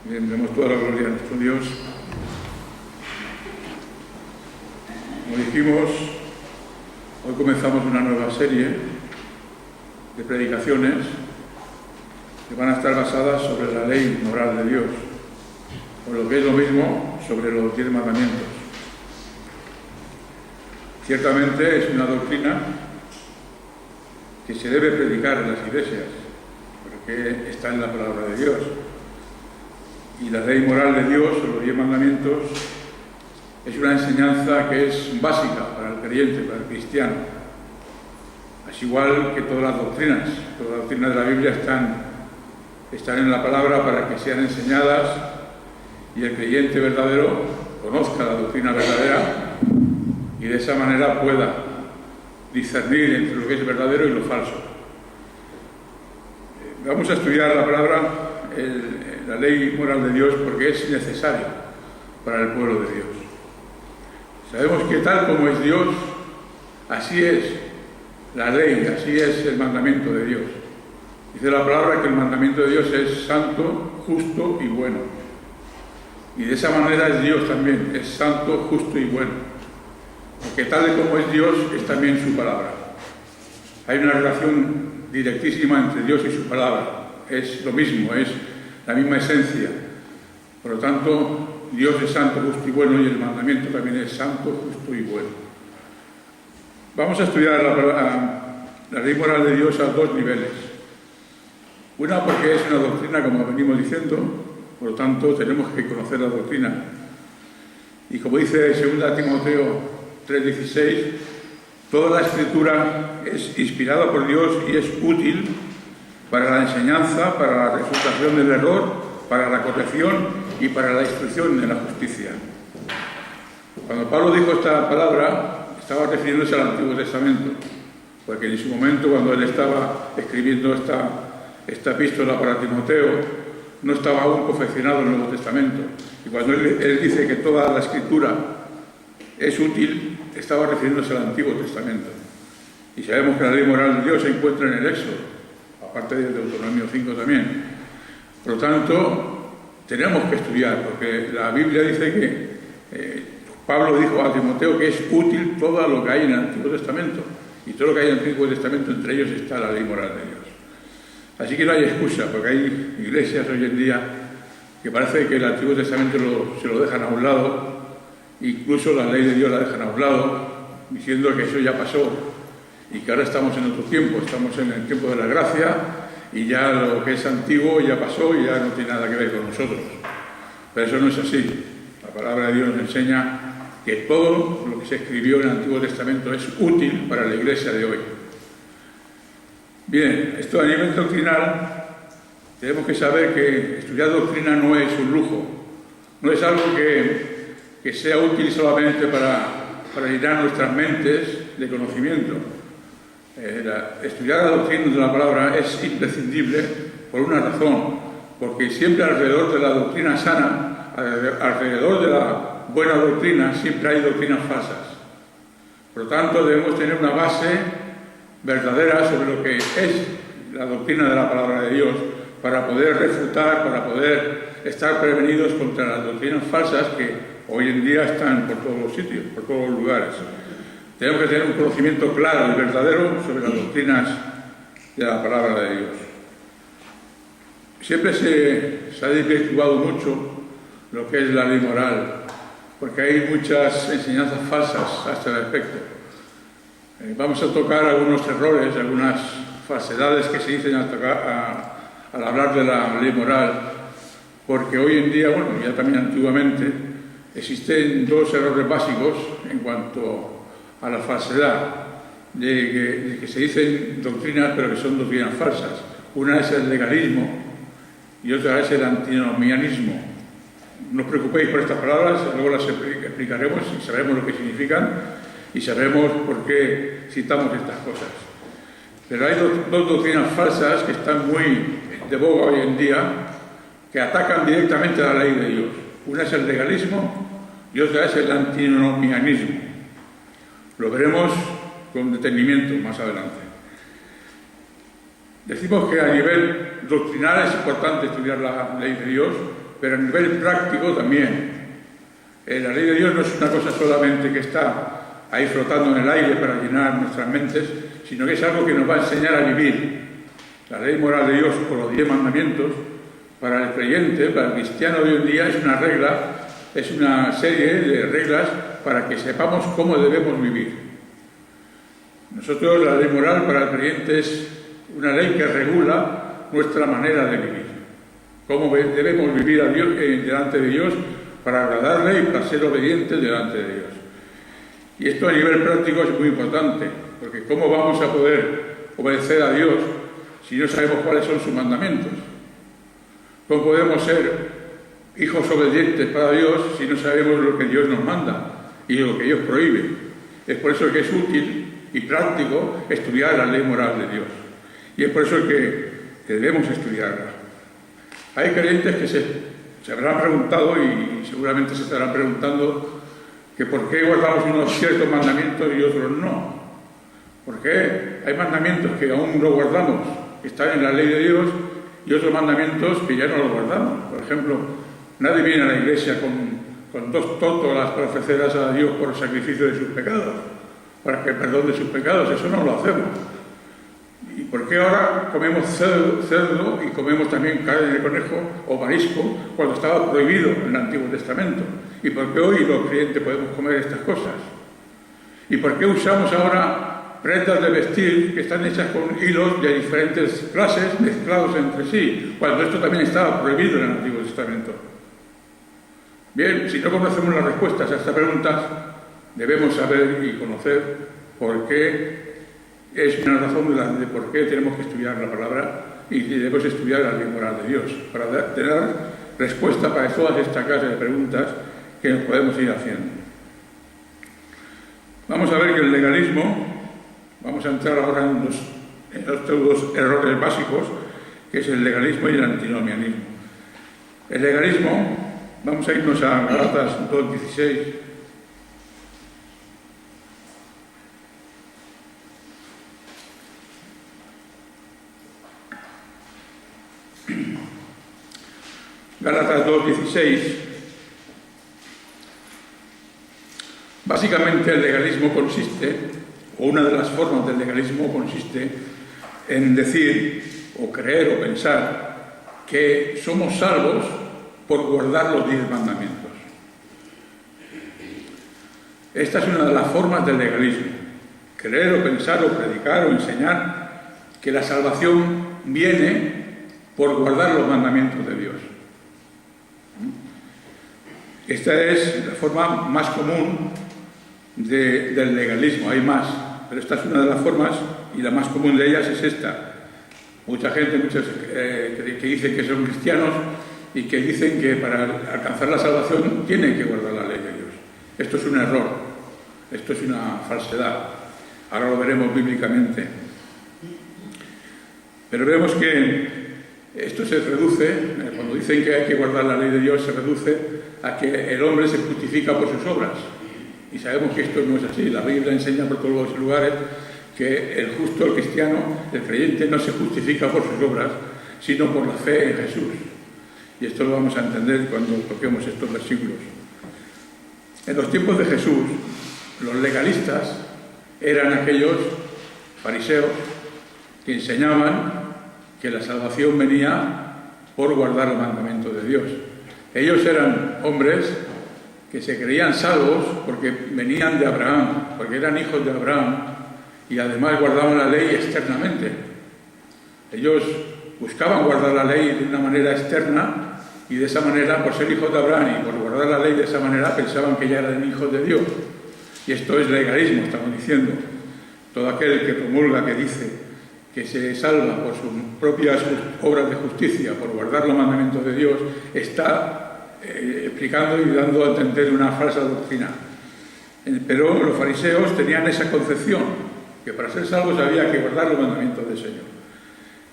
Bien, demos toda la gloria a nuestro Dios. Como dijimos, hoy comenzamos una nueva serie de predicaciones que van a estar basadas sobre la ley moral de Dios, o lo que es lo mismo, sobre los 10 mandamientos. Ciertamente es una doctrina que se debe predicar en las iglesias, porque está en la palabra de Dios. Y la ley moral de Dios, o los 10 mandamientos, es una enseñanza que es básica para el creyente, para el cristiano. Es igual que todas las doctrinas de la Biblia están en la palabra para que sean enseñadas y el creyente verdadero conozca la doctrina verdadera y de esa manera pueda discernir entre lo que es verdadero y lo falso. Vamos a estudiar la palabra, la ley moral de Dios, porque es necesaria para el pueblo de Dios. Sabemos que tal como es Dios, así es la ley, así es el mandamiento de Dios. Dice la palabra que el mandamiento de Dios es santo, justo y bueno. Y de esa manera es Dios también, es santo, justo y bueno. Porque tal como es Dios, es también su palabra. Hay una relación directísima entre Dios y su palabra. Es lo mismo, es la misma esencia. Por lo tanto, Dios es santo, justo y bueno, y el mandamiento también es santo, justo y bueno. Vamos a estudiar la ley moral de Dios a 2 niveles. Una, porque es una doctrina, como venimos diciendo, por lo tanto tenemos que conocer la doctrina. Y como dice 2 Timoteo 3:16, toda la Escritura es inspirada por Dios y es útil para la enseñanza, para la refutación del error, para la corrección y para la instrucción en la justicia. Cuando Pablo dijo esta palabra, estaba refiriéndose al Antiguo Testamento, porque en su momento, cuando él estaba escribiendo esta epístola para Timoteo, no estaba aún confeccionado el Nuevo Testamento. Y cuando él dice que toda la Escritura es útil, estaba refiriéndose al Antiguo Testamento. Y sabemos que la ley moral de Dios se encuentra en el Éxodo, aparte de Deuteronomio 5 también. Por lo tanto, tenemos que estudiar, porque la Biblia dice que Pablo dijo a Timoteo que es útil todo lo que hay en el Antiguo Testamento. Y todo lo que hay en el Antiguo Testamento, entre ellos está la ley moral de Dios. Así que no hay excusa, porque hay iglesias hoy en día que parece que el Antiguo Testamento se lo dejan a un lado, incluso la ley de Dios la dejan a un lado, diciendo que eso ya pasó y que ahora estamos en otro tiempo, estamos en el tiempo de la gracia y ya lo que es antiguo ya pasó y ya no tiene nada que ver con nosotros. Pero eso no es así. La palabra de Dios nos enseña que todo lo que se escribió en el Antiguo Testamento es útil para la iglesia de hoy. Bien, esto a nivel doctrinal, tenemos que saber que estudiar doctrina no es un lujo, no es algo que sea útil solamente para llenar nuestras mentes de conocimiento. Estudiar la doctrina de la palabra es imprescindible por una razón, porque siempre alrededor de la doctrina sana, alrededor de la buena doctrina, siempre hay doctrinas falsas. Por lo tanto, debemos tener una base verdadera sobre lo que es la doctrina de la palabra de Dios para poder refutar, para poder estar prevenidos contra las doctrinas falsas que hoy en día están por todos los sitios, por todos los lugares. Tenemos que tener un conocimiento claro y verdadero sobre las doctrinas de la palabra de Dios. Siempre se ha desvirtuado mucho lo que es la ley moral, porque hay muchas enseñanzas falsas a este respecto. Vamos a tocar algunos errores, algunas falsedades que se dicen al hablar de la ley moral, porque hoy en día, bueno, ya también antiguamente, existen 2 errores básicos en cuanto a la falsedad, de que se dicen doctrinas, pero que son doctrinas falsas. Una es el legalismo y otra es el antinomianismo. No os preocupéis por estas palabras, luego las explicaremos y sabremos lo que significan y sabremos por qué citamos estas cosas. Pero hay dos doctrinas falsas que están muy de boga hoy en día, que atacan directamente a la ley de Dios. Una es el legalismo y otra es el antinomianismo. Lo veremos con detenimiento más adelante. Decimos que a nivel doctrinal es importante estudiar la ley de Dios, pero a nivel práctico también. La ley de Dios no es una cosa solamente que está ahí flotando en el aire para llenar nuestras mentes, sino que es algo que nos va a enseñar a vivir. La ley moral de Dios, o los 10 mandamientos, para el creyente, para el cristiano de hoy en día, es una regla, es una serie de reglas para que sepamos cómo debemos vivir. Nosotros, la ley moral para el creyente es una ley que regula nuestra manera de vivir. Cómo debemos vivir a Dios, delante de Dios para agradarle y para ser obedientes delante de Dios. Y esto a nivel práctico es muy importante, porque ¿cómo vamos a poder obedecer a Dios si no sabemos cuáles son sus mandamientos? ¿Cómo podemos ser hijos obedientes para Dios si no sabemos lo que Dios nos manda y lo que Dios prohíbe? Es por eso que es útil y práctico estudiar la ley moral de Dios. Y es por eso que debemos estudiarla. Hay creyentes que se habrán preguntado, y seguramente se estarán preguntando, que por qué guardamos unos ciertos mandamientos y otros no. ¿Por qué hay mandamientos que aún no guardamos, que están en la ley de Dios, y otros mandamientos que ya no los guardamos? Por ejemplo, nadie viene a la iglesia con 2 tórtolas para ofrecerlas a Dios por el sacrificio de sus pecados, para que el perdón de sus pecados. Eso no lo hacemos. ¿Y por qué ahora comemos cerdo y comemos también carne de conejo o marisco cuando estaba prohibido en el Antiguo Testamento? ¿Y por qué hoy los creyentes podemos comer estas cosas? ¿Y por qué usamos ahora prendas de vestir que están hechas con hilos de diferentes clases mezclados entre sí, cuando esto también estaba prohibido en el Antiguo Testamento? Bien, si no conocemos las respuestas a estas preguntas, debemos saber y conocer por qué. Es una razón de por qué tenemos que estudiar la palabra y debemos estudiar la ley moral de Dios, para tener respuesta para todas estas clases de preguntas que nos podemos ir haciendo. Vamos a ver que el legalismo, vamos a entrar ahora en los 2 errores básicos, que es el legalismo y el antinomianismo. El legalismo, vamos a irnos a Gálatas 2:16. Gálatas 2:16. Básicamente el legalismo consiste, o una de las formas del legalismo consiste en decir, o creer, o pensar que somos salvos por guardar los 10 mandamientos. Esta es una de las formas del legalismo. Creer, o pensar, o predicar, o enseñar que la salvación viene por guardar los mandamientos de Dios. Esta es la forma más común del legalismo. Hay más, pero esta es una de las formas, y la más común de ellas es esta. Mucha gente, que dicen que son cristianos y que dicen que para alcanzar la salvación tienen que guardar la ley de Dios. Esto es un error, esto es una falsedad. Ahora lo veremos bíblicamente. Pero vemos que esto se reduce, cuando dicen que hay que guardar la ley de Dios, se reduce a que el hombre se justifica por sus obras. Y sabemos que esto no es así. La Biblia enseña por todos los lugares que el justo, el cristiano, el creyente, no se justifica por sus obras, sino por la fe en Jesús. Y esto lo vamos a entender cuando toquemos estos versículos. En los tiempos de Jesús, los legalistas eran aquellos fariseos que enseñaban que la salvación venía por guardar el mandamiento de Dios. Ellos eran hombres que se creían salvos porque venían de Abraham, porque eran hijos de Abraham, y además guardaban la ley externamente. Ellos buscaban guardar la ley de una manera externa, y de esa manera, por ser hijos de Abraham y por guardar la ley de esa manera, pensaban que ya eran hijos de Dios. Y esto es legalismo, estamos diciendo. Todo aquel que promulga, que dice que se salva por sus propias obras de justicia, por guardar los mandamientos de Dios, está explicando y dando a entender una falsa doctrina. Pero los fariseos tenían esa concepción, que para ser salvos había que guardar los mandamientos del Señor.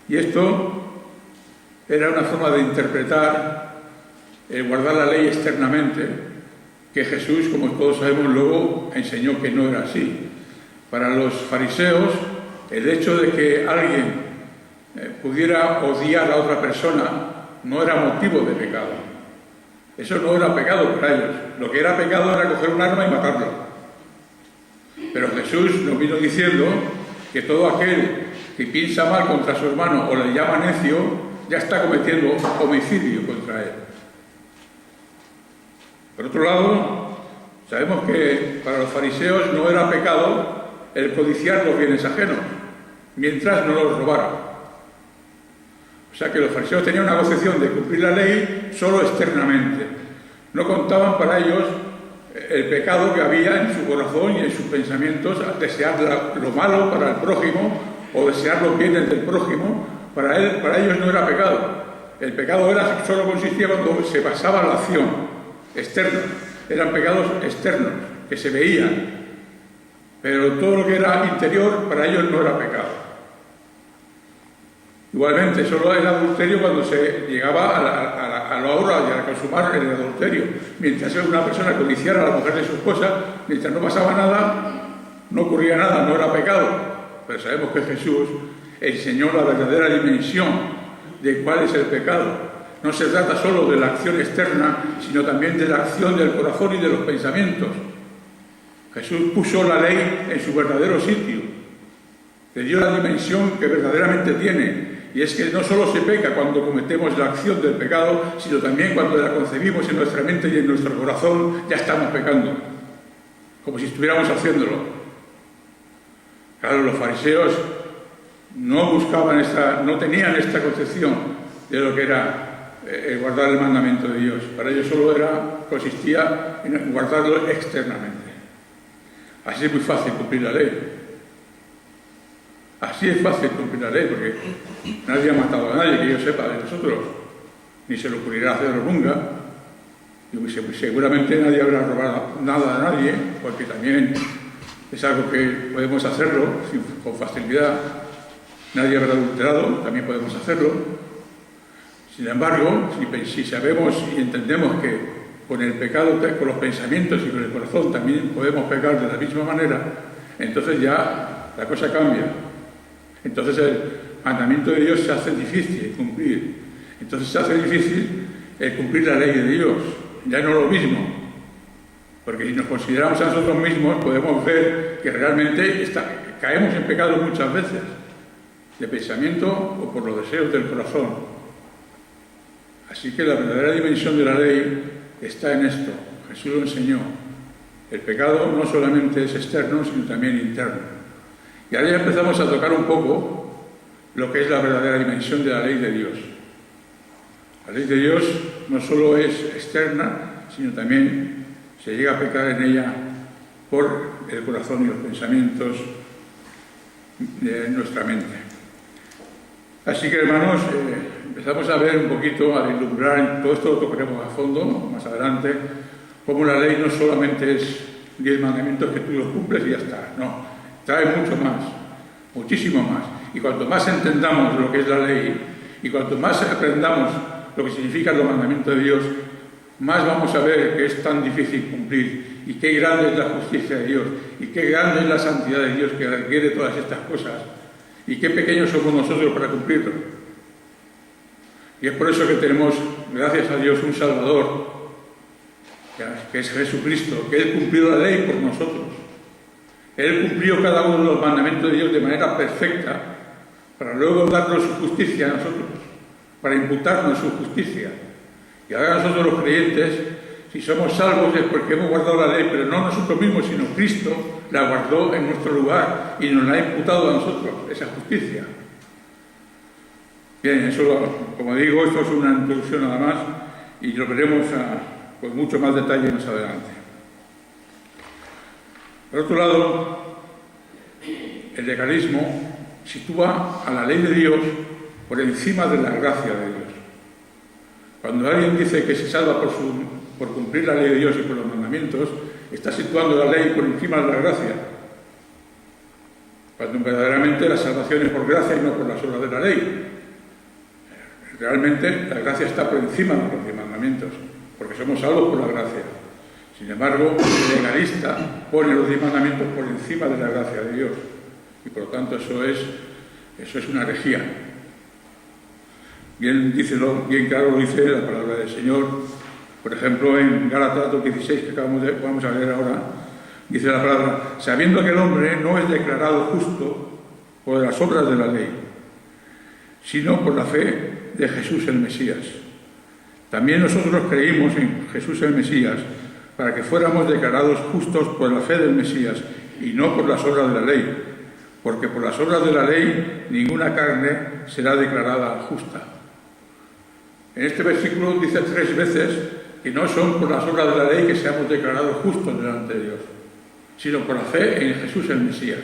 Y esto era una forma de interpretar el guardar la ley externamente, que Jesús, como todos sabemos, luego enseñó que no era así. Para los fariseos, el hecho de que alguien pudiera odiar a otra persona no era motivo de pecado. Eso no era pecado para ellos. Lo que era pecado era coger un arma y matarlo. Pero Jesús nos vino diciendo que todo aquel que piensa mal contra su hermano o le llama necio, ya está cometiendo homicidio contra él. Por otro lado, sabemos que para los fariseos no era pecado el codiciar los bienes ajenos, mientras no los robara. O sea que los fariseos tenían una concepción de cumplir la ley solo externamente. No contaban para ellos el pecado que había en su corazón y en sus pensamientos al desear lo malo para el prójimo o desear los bienes del prójimo. Para ellos no era pecado. El pecado solo consistía cuando se pasaba la acción externa. Eran pecados externos, que se veían. Pero todo lo que era interior, para ellos no era pecado. Igualmente, solo era adulterio cuando se llegaba a la hora de consumar el adulterio. Mientras una persona codiciara a la mujer de su esposa, mientras no pasaba nada, no ocurría nada, no era pecado. Pero sabemos que Jesús enseñó la verdadera dimensión de cuál es el pecado. No se trata solo de la acción externa, sino también de la acción del corazón y de los pensamientos. Jesús puso la ley en su verdadero sitio. Le dio la dimensión que verdaderamente tiene. Y es que no solo se peca cuando cometemos la acción del pecado, sino también cuando la concebimos en nuestra mente y en nuestro corazón, ya estamos pecando. Como si estuviéramos haciéndolo. Claro, los fariseos no tenían esta concepción de lo que era guardar el mandamiento de Dios. Para ellos solo consistía en guardarlo externamente. Así es muy fácil cumplir la ley. Así es fácil cumplir la ley, porque nadie ha matado a nadie, que yo sepa, de nosotros. Ni se le ocurrirá hacerlo nunca. Y seguramente nadie habrá robado nada a nadie, porque también es algo que podemos hacerlo con facilidad. Nadie habrá adulterado, también podemos hacerlo. Sin embargo, si sabemos y entendemos que con el pecado, con los pensamientos y con el corazón también podemos pecar de la misma manera, entonces ya la cosa cambia. Entonces el mandamiento de Dios se hace difícil cumplir. Entonces se hace difícil cumplir la ley de Dios. Ya no lo mismo. Porque si nos consideramos a nosotros mismos, podemos ver que realmente caemos en pecado muchas veces, de pensamiento o por los deseos del corazón. Así que la verdadera dimensión de la ley está en esto. Jesús lo enseñó. El pecado no solamente es externo, sino también interno. Y ahora ya empezamos a tocar un poco lo que es la verdadera dimensión de la ley de Dios. La ley de Dios no solo es externa, sino también se llega a pecar en ella por el corazón y los pensamientos de nuestra mente. Así que, hermanos, empezamos a ver un poquito, a vislumbrar, todo esto lo tocaremos a fondo más adelante, cómo la ley no solamente es 10 mandamientos que tú los cumples y ya está, no. Trae mucho más, muchísimo más. Y cuanto más entendamos lo que es la ley y cuanto más aprendamos lo que significan los mandamientos de Dios, más vamos a ver que es tan difícil cumplir y qué grande es la justicia de Dios y qué grande es la santidad de Dios que requiere todas estas cosas y qué pequeños somos nosotros para cumplirlo. Y es por eso que tenemos, gracias a Dios, un Salvador, que es Jesucristo, que Él cumplió la ley por nosotros. Él cumplió cada uno de los mandamientos de Dios de manera perfecta para luego darnos su justicia a nosotros, para imputarnos su justicia. Y ahora nosotros los creyentes, si somos salvos es porque hemos guardado la ley, pero no nosotros mismos, sino Cristo la guardó en nuestro lugar y nos la ha imputado a nosotros, esa justicia. Bien, eso, como digo, esto es una introducción nada más y lo veremos con mucho más detalle más adelante. Por otro lado, el legalismo sitúa a la ley de Dios por encima de la gracia de Dios. Cuando alguien dice que se salva por cumplir la ley de Dios y por los mandamientos, está situando la ley por encima de la gracia. Cuando verdaderamente la salvación es por gracia y no por las obras de la ley. Realmente la gracia está por encima de los mandamientos, porque somos salvos por la gracia. Sin embargo, el legalista pone los 10 mandamientos por encima de la gracia de Dios. Y por lo tanto eso es una herejía. Bien claro lo dice la palabra del Señor. Por ejemplo, en Gálatas 2:16, que vamos a leer ahora, dice la palabra: sabiendo que el hombre no es declarado justo por las obras de la ley, sino por la fe de Jesús el Mesías. También nosotros creímos en Jesús el Mesías para que fuéramos declarados justos por la fe del Mesías y no por las obras de la ley, porque por las obras de la ley ninguna carne será declarada justa. En este versículo dice 3 veces que no son por las obras de la ley que seamos declarados justos delante de Dios, sino por la fe en Jesús el Mesías.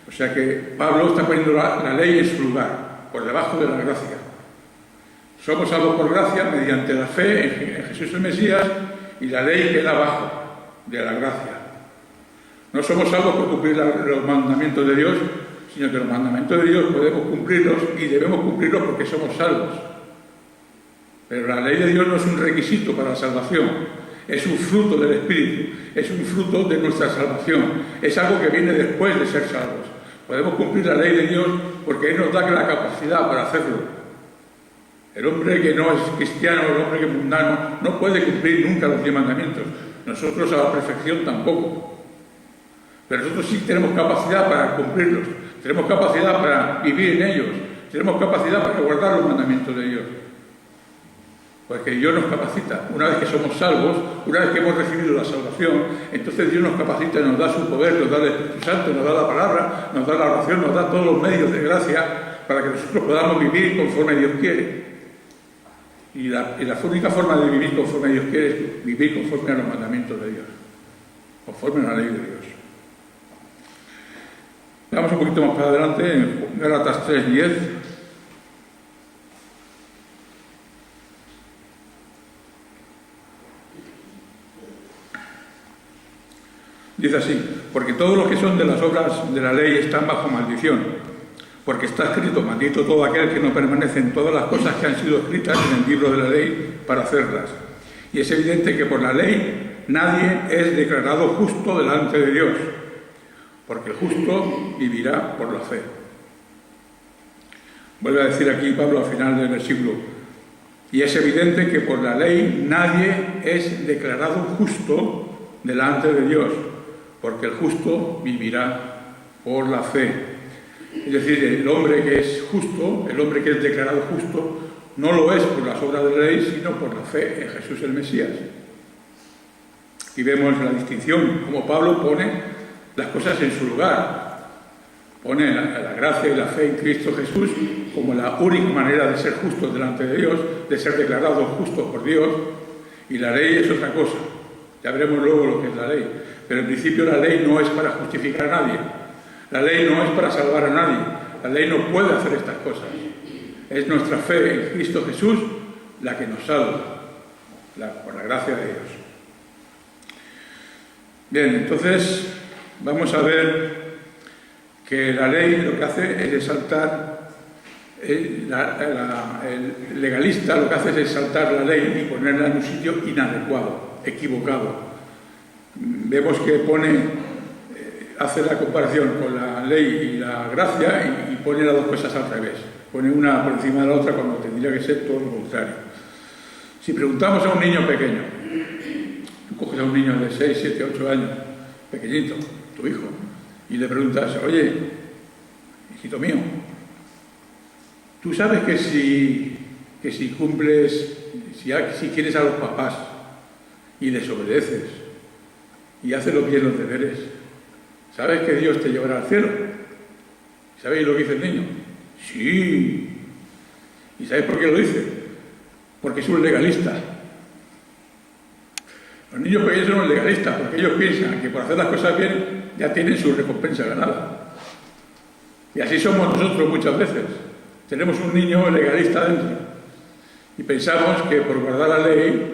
O sea que Pablo está poniendo la ley en su lugar, por debajo de la gracia. Somos salvos por gracia mediante la fe en Jesús el Mesías, y la ley queda abajo de la gracia. No somos salvos por cumplir los mandamientos de Dios, sino que los mandamientos de Dios podemos cumplirlos y debemos cumplirlos porque somos salvos. Pero la ley de Dios no es un requisito para la salvación, es un fruto del Espíritu, es un fruto de nuestra salvación, es algo que viene después de ser salvos. Podemos cumplir la ley de Dios porque Él nos da la capacidad para hacerlo. El hombre que no es cristiano, el hombre que es mundano, no puede cumplir nunca los 10 mandamientos. Nosotros a la perfección tampoco. Pero nosotros sí tenemos capacidad para cumplirlos, tenemos capacidad para vivir en ellos, tenemos capacidad para guardar los mandamientos de Dios. Porque Dios nos capacita. Una vez que somos salvos, una vez que hemos recibido la salvación, entonces Dios nos capacita y nos da su poder, nos da el Espíritu Santo, nos da la palabra, nos da la oración, nos da todos los medios de gracia para que nosotros podamos vivir conforme Dios quiere. Y la única forma de vivir conforme Dios quiere es vivir conforme a los mandamientos de Dios, conforme a la ley de Dios. Vamos un poquito más para adelante, en Gálatas 3:10. Dice así: porque todos los que son de las obras de la ley están bajo maldición, porque está escrito: maldito todo aquel que no permanece en todas las cosas que han sido escritas en el libro de la ley para hacerlas. Y es evidente que por la ley nadie es declarado justo delante de Dios, porque el justo vivirá por la fe. Vuelve a decir aquí Pablo al final del versículo: y es evidente que por la ley nadie es declarado justo delante de Dios, porque el justo vivirá por la fe. Es decir, el hombre que es justo, el hombre que es declarado justo, no lo es por las obras de la ley, sino por la fe en Jesús el Mesías. Y vemos la distinción, como Pablo pone las cosas en su lugar. Pone la gracia y la fe en Cristo Jesús como la única manera de ser justos delante de Dios, de ser declarados justos por Dios, y la ley es otra cosa. Ya veremos luego lo que es la ley. Pero en principio la ley no es para justificar a nadie. La ley no es para salvar a nadie. La ley no puede hacer estas cosas. Es nuestra fe en Cristo Jesús la que nos salva, por la gracia de Dios. Bien, entonces vamos a ver que la ley lo que hace es exaltar, el legalista lo que hace es exaltar la ley y ponerla en un sitio inadecuado, equivocado. Vemos que hace la comparación con la ley y la gracia y pone las dos cosas al revés. Pone una por encima de la otra cuando tendría que ser todo lo contrario. Si preguntamos a un niño pequeño, tú coges a un niño de 6, 7, 8 años, pequeñito, tu hijo, y le preguntas: oye, hijito mío, tú sabes que si cumples, si quieres a los papás y les obedeces y haces bien los deberes, ¿sabes que Dios te llevará al cielo? ¿Sabéis lo que dice el niño? Sí. ¿Y sabéis por qué lo dice? Porque es un legalista. Los niños pequeños son legalistas porque ellos piensan que por hacer las cosas bien ya tienen su recompensa ganada. Y así somos nosotros muchas veces. Tenemos un niño legalista dentro y pensamos que por guardar la ley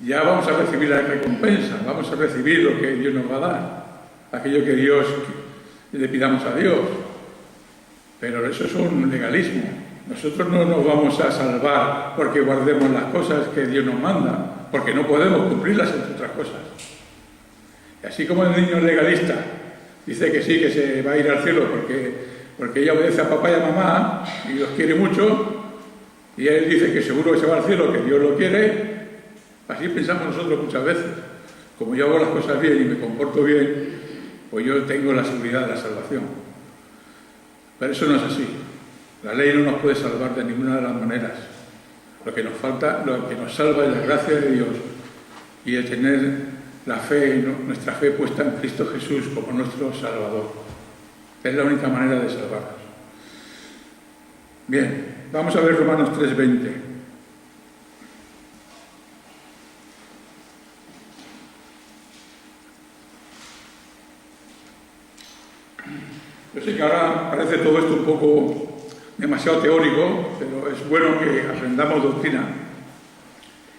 ya vamos a recibir la recompensa, vamos a recibir lo que Dios nos va a dar, aquello que Dios le pidamos a Dios. Pero eso es un legalismo. Nosotros no nos vamos a salvar porque guardemos las cosas que Dios nos manda, porque no podemos cumplirlas, entre otras cosas. Y así como el niño legalista dice que sí, que se va a ir al cielo porque porque ella obedece a papá y a mamá y los quiere mucho, y él dice que seguro que se va al cielo, que Dios lo quiere. Así pensamos nosotros muchas veces. Como yo hago las cosas bien y me comporto bien, pues yo tengo la seguridad de la salvación. Pero eso no es así. La ley no nos puede salvar de ninguna de las maneras. Lo que nos falta, lo que nos salva es la gracia de Dios y el tener la fe, nuestra fe puesta en Cristo Jesús como nuestro Salvador. Es la única manera de salvarnos. Bien, vamos a ver Romanos 3:20. Yo sé que ahora parece todo esto un poco demasiado teórico, pero es bueno que aprendamos doctrina.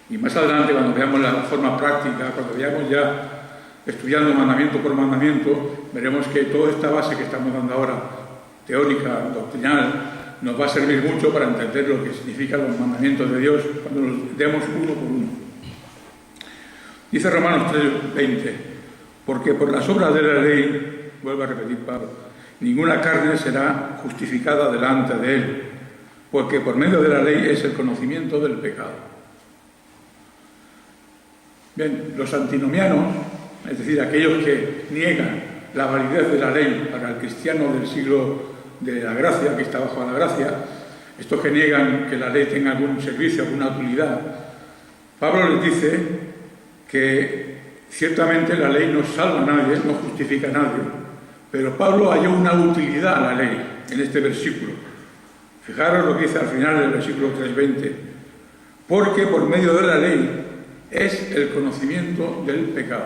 Y más adelante, cuando veamos la forma práctica, cuando veamos ya estudiando mandamiento por mandamiento, veremos que toda esta base que estamos dando ahora, teórica, doctrinal, nos va a servir mucho para entender lo que significan los mandamientos de Dios cuando los demos uno por uno. Dice Romanos 3:20, porque por las obras de la ley, vuelvo a repetir Pablo, ninguna carne será justificada delante de él, porque por medio de la ley es el conocimiento del pecado. Bien, los antinomianos, es decir, aquellos que niegan la validez de la ley para el cristiano del siglo de la gracia, que está bajo la gracia, estos que niegan que la ley tenga algún servicio, alguna utilidad, Pablo les dice que ciertamente la ley no salva a nadie, no justifica a nadie, pero Pablo halló una utilidad a la ley en este versículo. Fijaros lo que dice al final del versículo 3:20. Porque por medio de la ley es el conocimiento del pecado.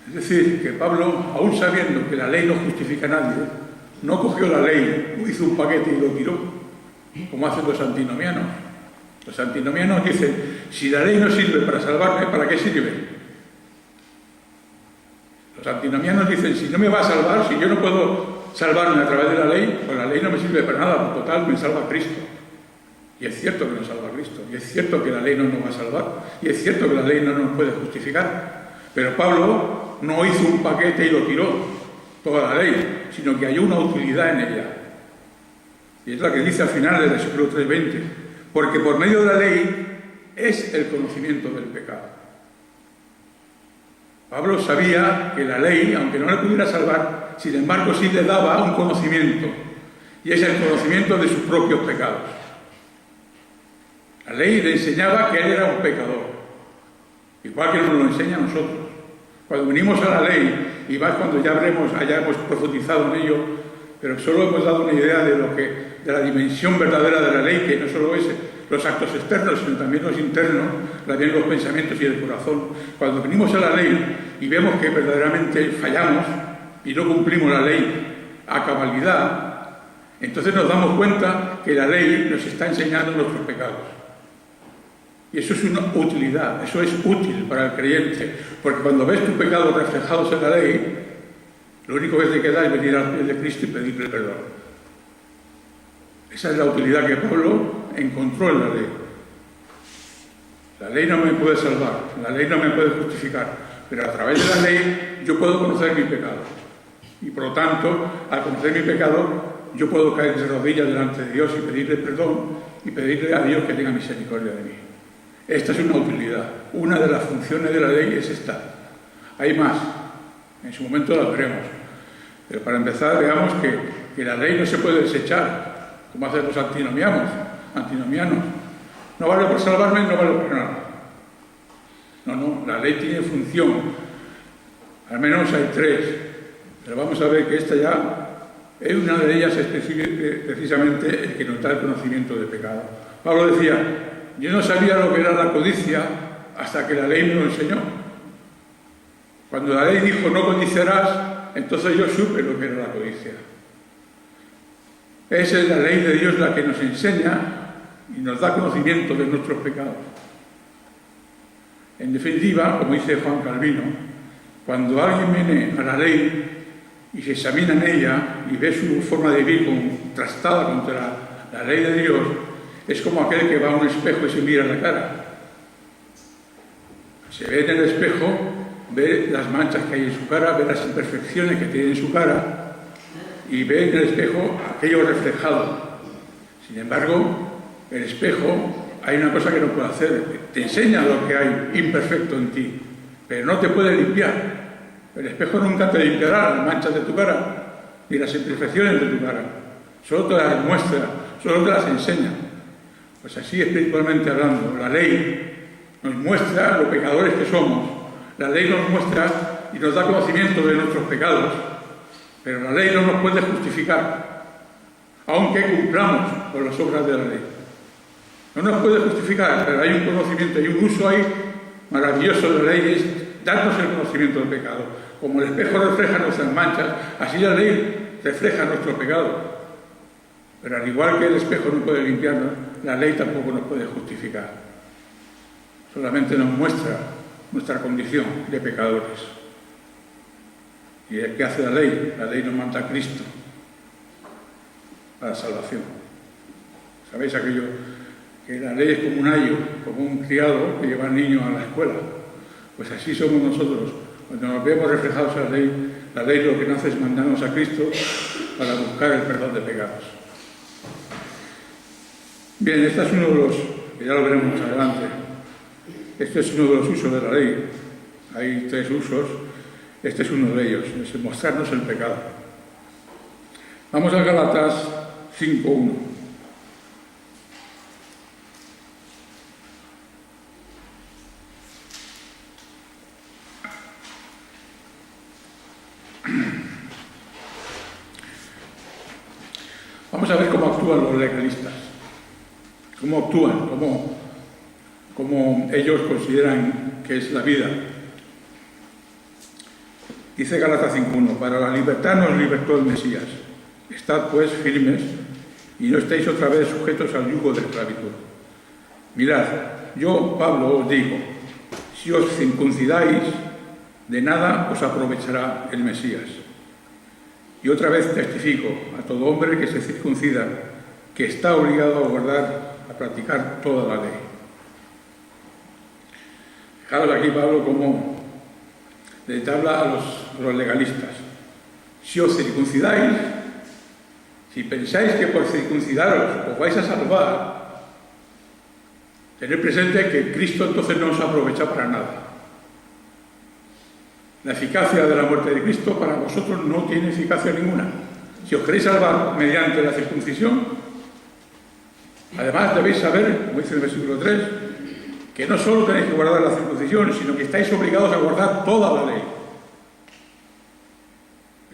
Es decir, que Pablo, aún sabiendo que la ley no justifica a nadie, no cogió la ley, hizo un paquete y lo tiró, como hacen los antinomianos. Los antinomianos dicen, si la ley no sirve para salvarme, ¿para qué sirve? Los antinomianos dicen, si no me va a salvar, si yo no puedo salvarme a través de la ley, pues la ley no me sirve para nada, por total me salva Cristo. Y es cierto que nos salva Cristo, y es cierto que la ley no nos va a salvar, y es cierto que la ley no nos puede justificar. Pero Pablo no hizo un paquete y lo tiró, toda la ley, sino que halló una utilidad en ella. Y es la que dice al final del versículo 3:20, porque por medio de la ley es el conocimiento del pecado. Pablo sabía que la ley, aunque no le pudiera salvar, sin embargo sí le daba un conocimiento, y es el conocimiento de sus propios pecados. La ley le enseñaba que él era un pecador, igual que nos lo enseña a nosotros. Cuando venimos a la ley, y más cuando ya hayamos profundizado en ello, pero solo hemos dado una idea de la dimensión verdadera de la ley, que no solo es los actos externos, sino también los internos, también los pensamientos y el corazón. Cuando venimos a la ley y vemos que verdaderamente fallamos y no cumplimos la ley a cabalidad, entonces nos damos cuenta que la ley nos está enseñando nuestros pecados. Y eso es una utilidad, eso es útil para el creyente, porque cuando ves tus pecados reflejados en la ley, lo único que te queda es venir al pie de Cristo y pedirle perdón. Esa es la utilidad que Pablo encontró en la ley. La ley no me puede salvar, la ley no me puede justificar, pero a través de la ley yo puedo conocer mi pecado. Y por lo tanto, al conocer mi pecado, yo puedo caer de rodillas delante de Dios y pedirle perdón y pedirle a Dios que tenga misericordia de mí. Esta es una utilidad. Una de las funciones de la ley es esta. Hay más. En su momento la veremos. Pero para empezar, veamos que la ley no se puede desechar, como hacen los antinomianos. No vale por salvarme, no vale por nada. No, la ley tiene función. Al menos hay tres. Pero vamos a ver que esta ya es una de ellas, precisamente el que nos da el conocimiento del pecado. Pablo decía, yo no sabía lo que era la codicia hasta que la ley me lo enseñó. Cuando la ley dijo no codiciarás, entonces yo supe lo que era la codicia. Esa es la ley de Dios la que nos enseña y nos da conocimiento de nuestros pecados. En definitiva, como dice Juan Calvino, cuando alguien viene a la ley y se examina en ella y ve su forma de vivir contrastada contra la ley de Dios, es como aquel que va a un espejo y se mira la cara. Se ve en el espejo, ve las manchas que hay en su cara, ve las imperfecciones que tiene en su cara, y ve en el espejo aquello reflejado. Sin embargo, el espejo, hay una cosa que no puede hacer, te enseña lo que hay imperfecto en ti, pero no te puede limpiar. El espejo nunca te limpiará las manchas de tu cara, ni las imperfecciones de tu cara. Solo te las muestra, solo te las enseña. Pues así, espiritualmente hablando, la ley nos muestra lo pecadores que somos. La ley nos muestra y nos da conocimiento de nuestros pecados, pero la ley no nos puede justificar, aunque cumplamos con las obras de la ley. No nos puede justificar, pero hay un conocimiento, hay un uso ahí maravilloso de la ley, es darnos el conocimiento del pecado. Como el espejo refleja nuestras manchas, así la ley refleja nuestro pecado. Pero al igual que el espejo no puede limpiarnos, la ley tampoco nos puede justificar. Solamente nos muestra nuestra condición de pecadores. ¿Y qué hace la ley? La ley nos manda a Cristo para la salvación. ¿Sabéis aquello? Que la ley es como un ayo, como un criado que lleva al niño a la escuela. Pues así somos nosotros. Cuando nos vemos reflejados en la ley lo que nos hace es mandarnos a Cristo para buscar el perdón de pecados. Bien, este es uno de los, que ya lo veremos más adelante, este es uno de los usos de la ley. Hay 3 usos, este es uno de ellos, es mostrarnos el pecado. Vamos a Gálatas 5:1. Vamos a ver cómo actúan los legalistas, cómo actúan, cómo ellos consideran que es la vida. Dice Gálatas 5:1, para la libertad nos libertó el Mesías. Estad pues firmes y no estéis otra vez sujetos al yugo de esclavitud. Mirad, yo, Pablo, os digo, si os circuncidáis, de nada os aprovechará el Mesías. Y otra vez testifico a todo hombre que se circuncida, que está obligado a guardar, a practicar toda la ley. Fijaros aquí Pablo cómo le habla a los legalistas. Si os circuncidáis, si pensáis que por circuncidaros os vais a salvar, tened presente que Cristo entonces no os aprovecha para nada. La eficacia de la muerte de Cristo para vosotros no tiene eficacia ninguna. Si os queréis salvar mediante la circuncisión, además debéis saber, como dice el versículo 3, que no solo tenéis que guardar la circuncisión, sino que estáis obligados a guardar toda la ley.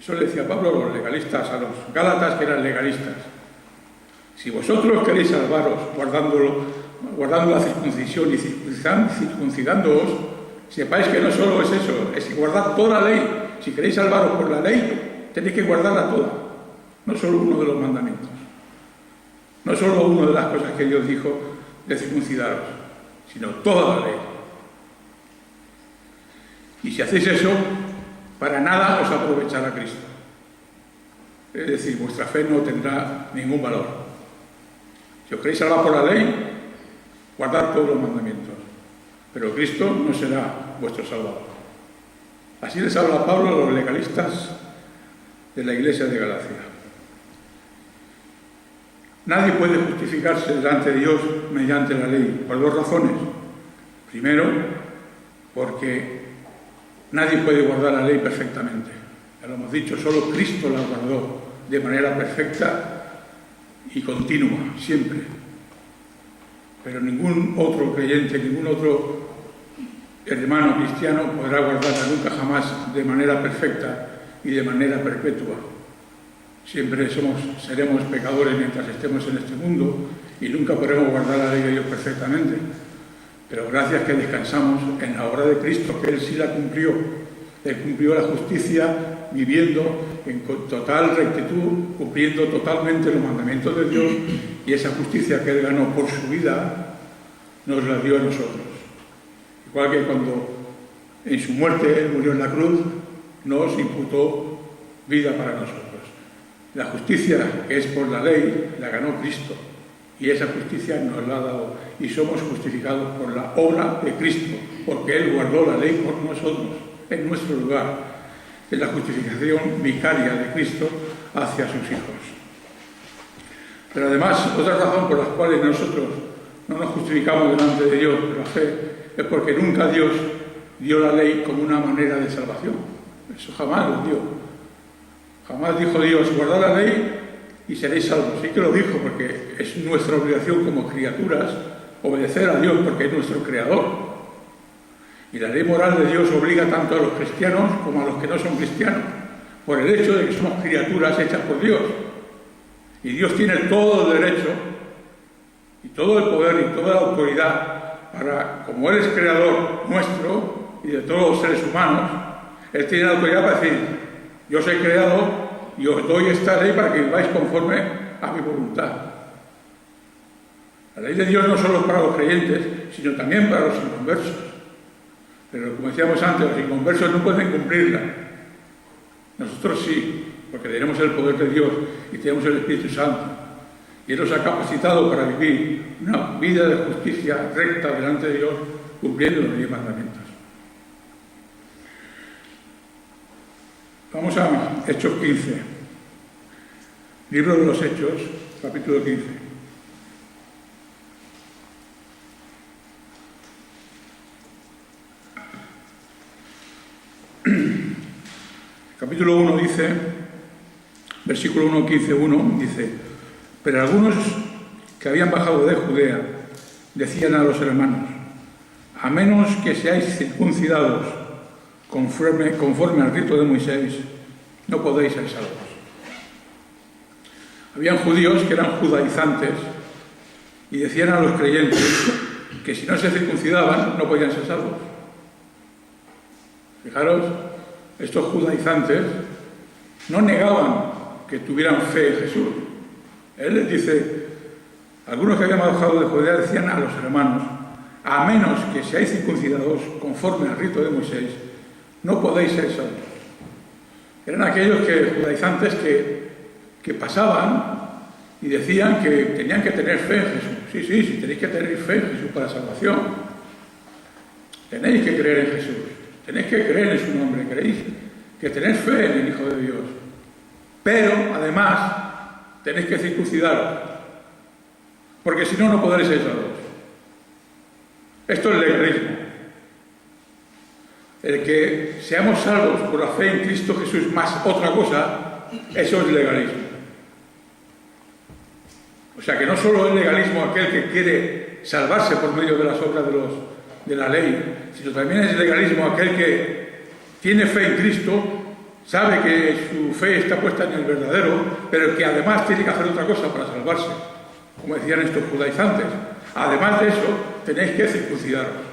Eso le decía Pablo a los legalistas, a los gálatas que eran legalistas. Si vosotros queréis salvaros guardando la circuncisión y circuncidándoos, sepáis que no solo es eso, es que guardad toda la ley. Si queréis salvaros por la ley, tenéis que guardarla toda, no solo uno de los mandamientos, no solo una de las cosas que Dios dijo de circuncidaros, sino toda la ley. Y si hacéis eso, para nada os aprovechará Cristo. Es decir, vuestra fe no tendrá ningún valor. Si os queréis salvar por la ley, guardad todos los mandamientos. Pero Cristo no será vuestro Salvador. Así les habla Pablo a los legalistas de la iglesia de Galacia. Nadie puede justificarse delante de Dios mediante la ley, por 2 razones. Primero, porque nadie puede guardar la ley perfectamente. Ya lo hemos dicho, solo Cristo la guardó de manera perfecta y continua, siempre. Pero ningún otro creyente, ningún otro hermano cristiano podrá guardarla nunca jamás de manera perfecta y de manera perpetua. Siempre seremos pecadores mientras estemos en este mundo y nunca podremos guardar la ley de Dios perfectamente. Pero gracias que descansamos en la obra de Cristo, que Él sí la cumplió. Él cumplió la justicia viviendo en total rectitud, cumpliendo totalmente los mandamientos de Dios, y esa justicia que Él ganó por su vida nos la dio a nosotros. Igual que cuando en su muerte Él murió en la cruz, nos imputó vida para nosotros. La justicia que es por la ley la ganó Cristo, y esa justicia nos la ha dado, y somos justificados por la obra de Cristo, porque Él guardó la ley por nosotros, en nuestro lugar. Es la justificación vicaria de Cristo hacia sus hijos. Pero además, otra razón por la cual nosotros no nos justificamos delante de Dios por la fe es porque nunca Dios dio la ley como una manera de salvación. Eso jamás lo dio. Jamás dijo Dios, guardad la ley y seréis salvos. Sí que lo dijo, porque es nuestra obligación como criaturas obedecer a Dios, porque es nuestro creador. Y la ley moral de Dios obliga tanto a los cristianos como a los que no son cristianos, por el hecho de que somos criaturas hechas por Dios. Y Dios tiene todo el derecho y todo el poder y toda la autoridad para, como Él es creador nuestro y de todos los seres humanos, Él tiene la autoridad para decir, yo soy creado y os doy esta ley para que viváis conforme a mi voluntad. La ley de Dios no solo es para los creyentes, sino también para los inconversos. Pero como decíamos antes, los inconversos no pueden cumplirla. Nosotros sí, porque tenemos el poder de Dios y tenemos el Espíritu Santo. Y Él nos ha capacitado para vivir una vida de justicia recta delante de Dios, cumpliendo los 10 mandamientos. Vamos a Hechos 15. Libro de los Hechos, capítulo 15. Capítulo 1 dice, versículo 1, 15, 1, dice, pero algunos que habían bajado de Judea decían a los hermanos, a menos que seáis circuncidados conforme al rito de Moisés, no podéis ser salvos. Habían judíos que eran judaizantes y decían a los creyentes que si no se circuncidaban no podían ser salvos. Fijaros, estos judaizantes no negaban que tuvieran fe en Jesús. Él les dice, algunos que habían bajado de Judea decían a los hermanos, a menos que seáis circuncidados conforme al rito de Moisés, no podéis ser salvos. Eran aquellos judaizantes que pasaban y decían que tenían que tener fe en Jesús. Sí, tenéis que tener fe en Jesús para salvación. Tenéis que creer en Jesús. Tenéis que creer en su nombre. Creéis que tenéis fe en el Hijo de Dios. Pero, además, tenéis que circuncidaros. Porque si no, no podréis ser salvos. Esto es legalismo. El que seamos salvos por la fe en Cristo Jesús más otra cosa, eso es legalismo. O sea que no solo es legalismo aquel que quiere salvarse por medio de las obras de la ley, sino también es legalismo aquel que tiene fe en Cristo, sabe que su fe está puesta en el verdadero, pero que además tiene que hacer otra cosa para salvarse, como decían estos judaizantes. Además de eso, tenéis que circuncidaros.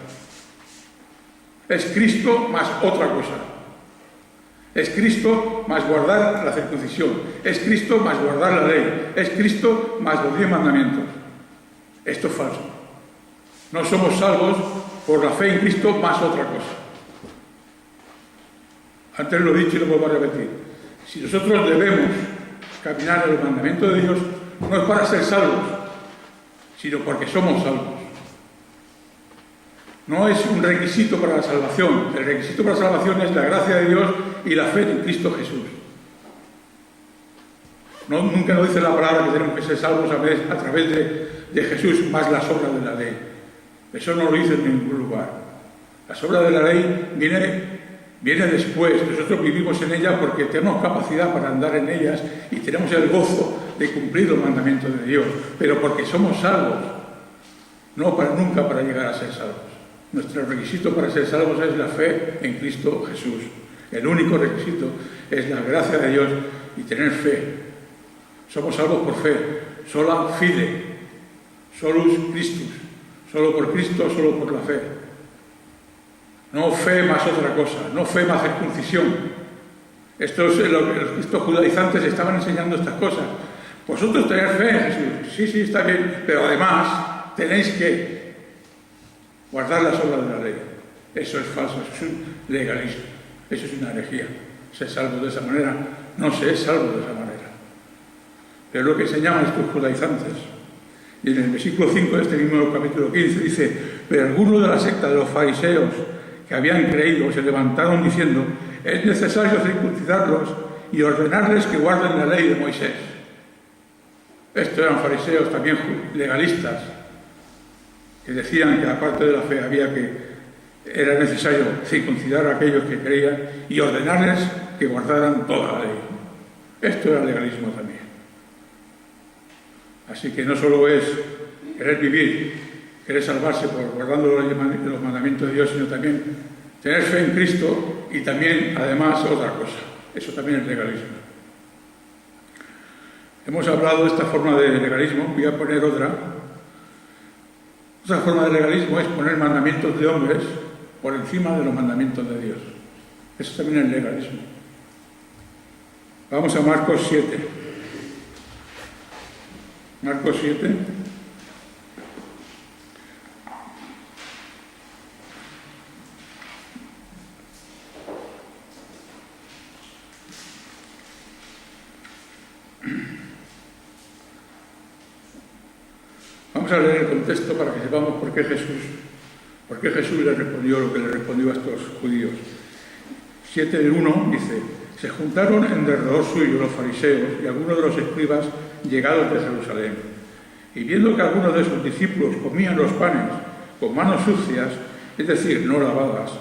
Es Cristo más otra cosa. Es Cristo más guardar la circuncisión. Es Cristo más guardar la ley. Es Cristo más los 10 mandamientos. Esto es falso. No somos salvos por la fe en Cristo más otra cosa. Antes lo he dicho y lo vuelvo a repetir. Si nosotros debemos caminar en los mandamientos de Dios, no es para ser salvos, sino porque somos salvos. No es un requisito para la salvación. El requisito para la salvación es la gracia de Dios y la fe en Cristo Jesús. Nunca nos dice la palabra que tenemos que ser salvos a través de Jesús más las obras de la ley. Eso no lo dice en ningún lugar. Las obras de la ley viene después. Nosotros vivimos en ellas porque tenemos capacidad para andar en ellas y tenemos el gozo de cumplir los mandamientos de Dios, pero porque somos salvos, nunca para llegar a ser salvos. Nuestro requisito para ser salvos es la fe en Cristo Jesús. El único requisito es la gracia de Dios y tener fe. Somos salvos por fe, sola fide, solus Christus, solo por Cristo, solo por la fe. No fe más otra cosa, no fe más circuncisión. Estos judaizantes estaban enseñando estas cosas. Vosotros tenéis fe en Jesús, sí, está bien, pero además tenéis que guardar las obras de la ley. Eso es falso, eso es un legalismo, eso es una herejía. Ser salvo de esa manera, no se es salvo de esa manera. Pero es lo que enseñaban estos judaizantes. Y en el versículo 5 de este mismo capítulo 15 dice, pero algunos de la secta de los fariseos que habían creído se levantaron diciendo, es necesario circuncidarlos y ordenarles que guarden la ley de Moisés. Estos eran fariseos también legalistas, que decían que aparte de la fe era necesario circuncidar a aquellos que creían y ordenarles que guardaran toda la ley. Esto era legalismo también. Así que no solo es querer vivir, querer salvarse por guardando los mandamientos de Dios, sino también tener fe en Cristo y también, además, otra cosa. Eso también es legalismo. Hemos hablado de esta forma de legalismo, voy a poner otra. Otra forma de legalismo es poner mandamientos de hombres por encima de los mandamientos de Dios. Eso también es legalismo. Vamos a Marcos 7. Marcos 7. Vamos a leer el contexto para que sepamos por qué Jesús le respondió lo que le respondió a estos judíos. 7:1 dice: se juntaron en derredor suyo los fariseos y algunos de los escribas llegados de Jerusalén. Y viendo que algunos de sus discípulos comían los panes con manos sucias, es decir, no lavadas,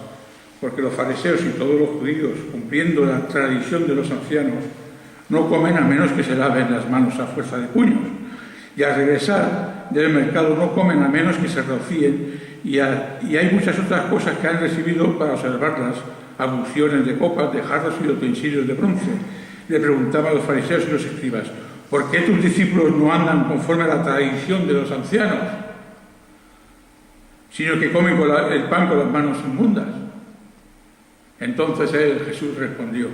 porque los fariseos y todos los judíos, cumpliendo la tradición de los ancianos, no comen a menos que se laven las manos a fuerza de puños, y al regresar del mercado no comen a menos que se rocíen, y hay muchas otras cosas que han recibido para observarlas, abluciones de copas, de jarros y de utensilios de bronce. Le preguntaban a los fariseos y los escribas: ¿por qué tus discípulos no andan conforme a la tradición de los ancianos, sino que comen el pan con las manos inmundas? Entonces Jesús respondió: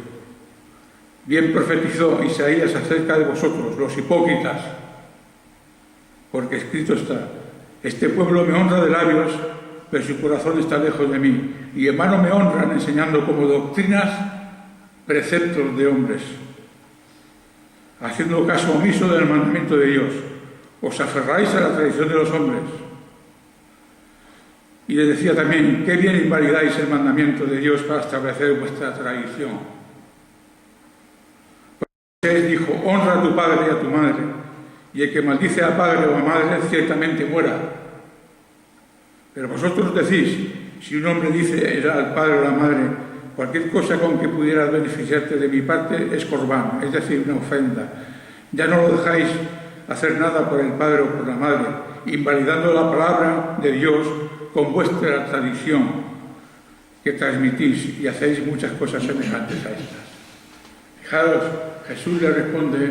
bien profetizó Isaías acerca de vosotros, los hipócritas, porque escrito está: este pueblo me honra de labios, pero su corazón está lejos de mí, y en vano me honran enseñando como doctrinas preceptos de hombres, haciendo caso omiso del mandamiento de Dios. Os aferráis a la tradición de los hombres. Y le decía también: qué bien invalidáis el mandamiento de Dios para establecer vuestra tradición. Moisés dijo: honra a tu padre y a tu madre, y el que maldice a padre o a madre ciertamente muera. Pero vosotros decís: si un hombre dice al padre o a la madre, cualquier cosa con que pudieras beneficiarte de mi parte es corbán, es decir, una ofrenda. Ya no lo dejáis hacer nada por el padre o por la madre, invalidando la palabra de Dios con vuestra tradición que transmitís, y hacéis muchas cosas semejantes a estas. Fijaros, Jesús le responde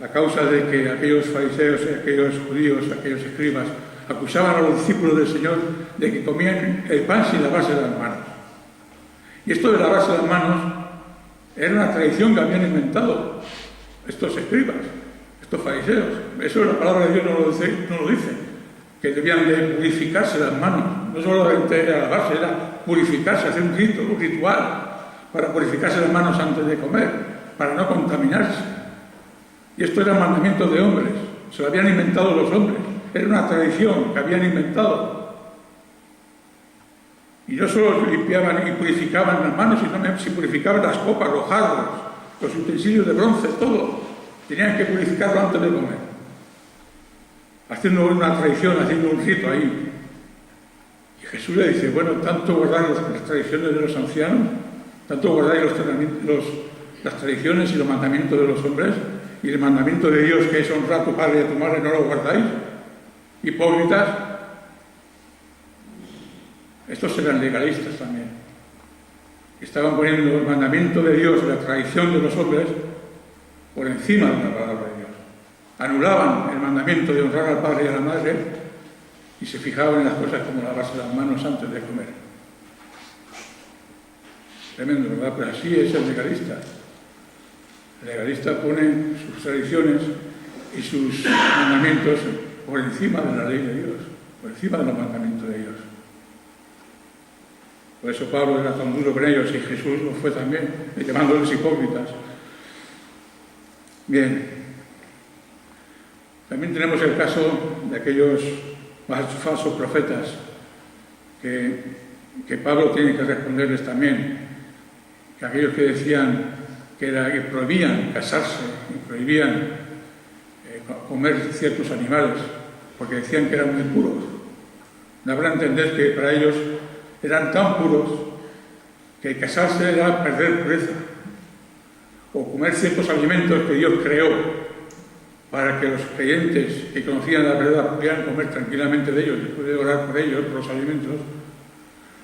a causa de que aquellos fariseos, aquellos judíos, aquellos escribas acusaban a los discípulos del Señor de que comían el pan sin lavarse las manos. Y esto de lavarse las manos era una tradición que habían inventado estos escribas, estos fariseos. Eso la palabra de Dios no lo dice, que debían de purificarse las manos. No solamente era lavarse, era purificarse, hacer un ritual para purificarse las manos antes de comer, para no contaminarse. Y esto era mandamiento de hombres, se lo habían inventado los hombres. Era una tradición que habían inventado. Y no solo limpiaban y purificaban las manos, sino que purificaban las copas, los jarros, los utensilios de bronce, todo. Tenían que purificarlo antes de comer. Haciendo una tradición, haciendo un rito ahí. Y Jesús le dice: bueno, tanto guardáis las tradiciones de los ancianos, tanto guardáis las tradiciones y los mandamientos de los hombres, y el mandamiento de Dios, que es honrar a tu padre y a tu madre, no lo guardáis. Hipócritas. Estos eran legalistas también. Estaban poniendo el mandamiento de Dios y la tradición de los hombres por encima de la palabra de Dios. Anulaban el mandamiento de honrar al padre y a la madre y se fijaban en las cosas como lavarse las manos antes de comer. Tremendo, ¿verdad? Pero así es el legalista. El legalista pone sus tradiciones y sus mandamientos por encima de la ley de Dios, por encima de los mandamientos de Dios. Por eso Pablo era tan duro con ellos y Jesús lo fue también, llamándoles hipócritas. Bien. También tenemos el caso de aquellos falsos profetas que Pablo tiene que responderles también, que aquellos que decían que prohibían casarse y prohibían comer ciertos animales, porque decían que eran muy puros. No habrá entender que para ellos eran tan puros que casarse era perder pureza, o comer ciertos alimentos que Dios creó para que los creyentes que conocían la verdad pudieran comer tranquilamente de ellos, después de orar por ellos, por los alimentos.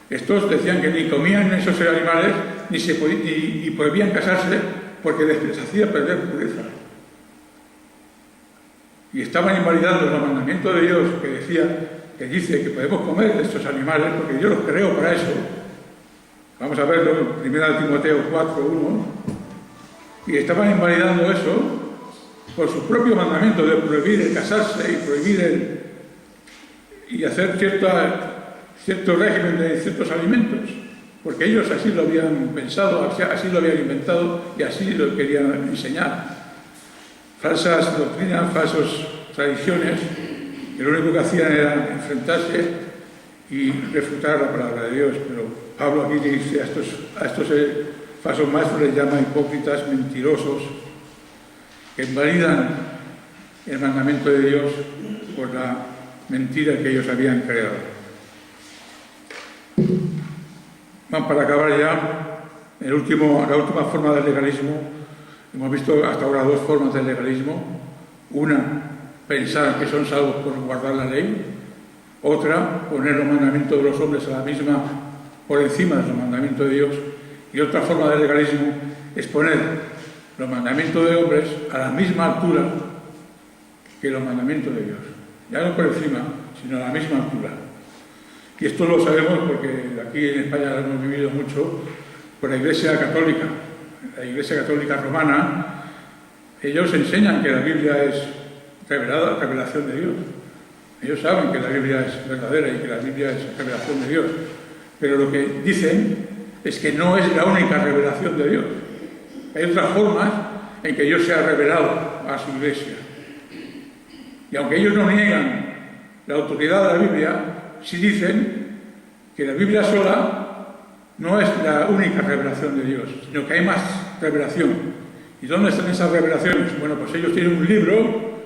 Estos decían que ni comían esos animales ni prohibían casarse porque les hacía perder pureza. Y estaban invalidando los mandamientos de Dios que dice que podemos comer de estos animales porque Dios los creó para eso. Vamos a verlo en 1 Timoteo 4:1. Y estaban invalidando eso por su propio mandamiento de prohibir el casarse y prohibir y hacer cierto régimen de ciertos alimentos, porque ellos así lo habían pensado, así lo habían inventado y así lo querían enseñar. Falsas doctrinas, falsas tradiciones, que lo único que hacían era enfrentarse y refutar la palabra de Dios. Pero Pablo aquí dice a estos falsos maestros les llama hipócritas, mentirosos, que invalidan el mandamiento de Dios por la mentira que ellos habían creado. Van para acabar ya, la última forma del legalismo. Hemos visto hasta ahora dos formas del legalismo. Una, pensar que son salvos por guardar la ley. Otra, poner los mandamientos de los hombres por encima de los mandamientos de Dios. Y otra forma del legalismo es poner los mandamientos de hombres a la misma altura que los mandamientos de Dios. Ya no por encima, sino a la misma altura. Y esto lo sabemos porque aquí en España lo hemos vivido mucho por la Iglesia Católica. La Iglesia Católica Romana, ellos enseñan que la Biblia es revelación de Dios. Ellos saben que la Biblia es verdadera y que la Biblia es revelación de Dios. Pero lo que dicen es que no es la única revelación de Dios. Hay otras formas en que Dios se ha revelado a su Iglesia. Y aunque ellos no niegan la autoridad de la Biblia, sí dicen que la Biblia sola no es la única revelación de Dios, sino que hay más revelación. ¿Y dónde están esas revelaciones? Bueno, pues ellos tienen un libro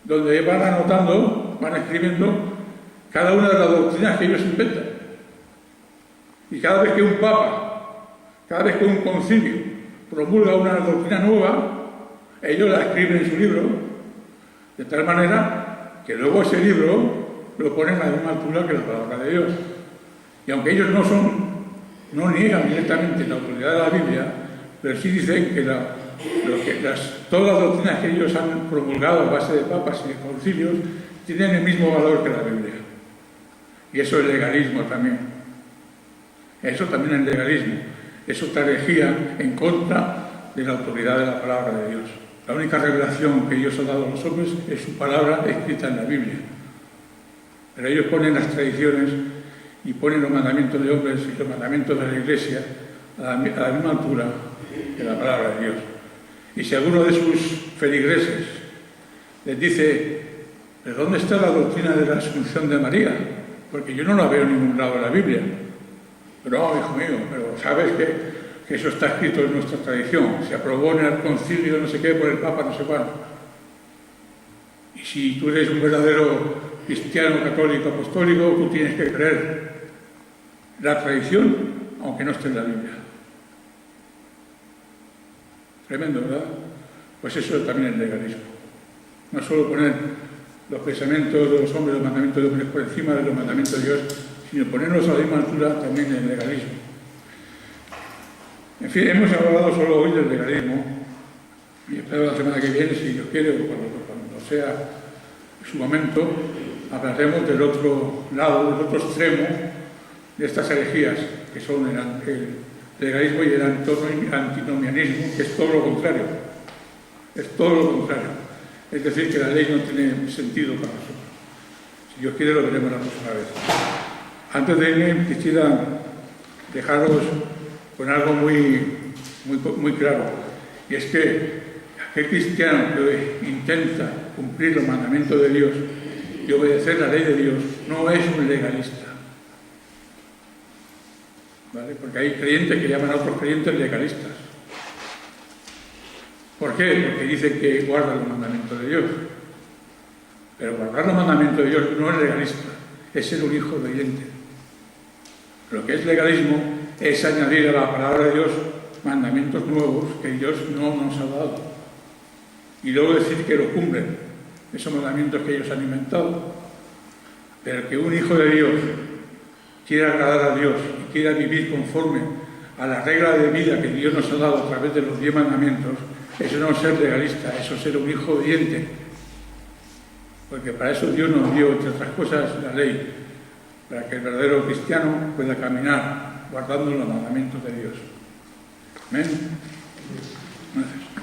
donde van anotando, van escribiendo cada una de las doctrinas que ellos inventan. Y cada vez que un papa, cada vez que un concilio promulga una doctrina nueva, ellos la escriben en su libro, de tal manera que luego ese libro lo ponen a la misma altura que la palabra de Dios. Y aunque ellos no niegan directamente la autoridad de la Biblia, pero sí dicen que todas las doctrinas que ellos han promulgado a base de papas y de concilios tienen el mismo valor que la Biblia. Y eso es legalismo también. Eso también es legalismo. Es otra herejía en contra de la autoridad de la palabra de Dios. La única revelación que Dios ha dado a los hombres es su palabra escrita en la Biblia. Pero ellos ponen las tradiciones y ponen los mandamientos de hombres y los mandamientos de la Iglesia a la misma altura que la palabra de Dios. Y si alguno de sus feligreses les dice, ¿de dónde está la doctrina de la Asunción de María? Porque yo no la veo en ningún lado de la Biblia. Pero no, hijo mío, pero sabes que eso está escrito en nuestra tradición. Se aprobó en el concilio no sé qué por el Papa no sé cuándo. Y si tú eres un verdadero cristiano, católico, apostólico, tú tienes que creer la tradición, aunque no esté en la Biblia. Tremendo, ¿verdad? Pues eso también es legalismo. No solo poner los pensamientos de los hombres, los mandamientos de hombres por encima de los mandamientos de Dios, sino ponerlos a la misma altura también es legalismo. En fin, hemos hablado solo hoy del legalismo y espero la semana que viene, si Dios quiere, o cuando sea su momento, hablaremos del otro lado, del otro extremo de estas herejías, que son el legalismo y el antinomianismo, que es todo lo contrario. Es todo lo contrario. Es decir, que la ley no tiene sentido para nosotros. Si Dios quiere, lo veremos la próxima vez. Antes de irme, quisiera dejaros con algo muy claro. Y es que aquel cristiano que intenta cumplir los mandamientos de Dios y obedecer la ley de Dios no es un legalista. ¿Vale? Porque hay creyentes que llaman a otros creyentes legalistas. ¿Por qué? Porque dice que guarda los mandamientos de Dios. Pero guardar los mandamientos de Dios no es legalista, es ser un hijo obediente. Lo que es legalismo es añadir a la palabra de Dios mandamientos nuevos que Dios no nos ha dado. Y luego decir que lo cumplen, esos mandamientos que ellos han inventado. Pero que un hijo de Dios quiera agradar a Dios y quiera vivir conforme a la regla de vida que Dios nos ha dado a través de los 10 mandamientos, eso no es ser legalista, eso es ser un hijo obediente. Porque para eso Dios nos dio, entre otras cosas, la ley, para que el verdadero cristiano pueda caminar guardando los mandamientos de Dios. Amén. Gracias.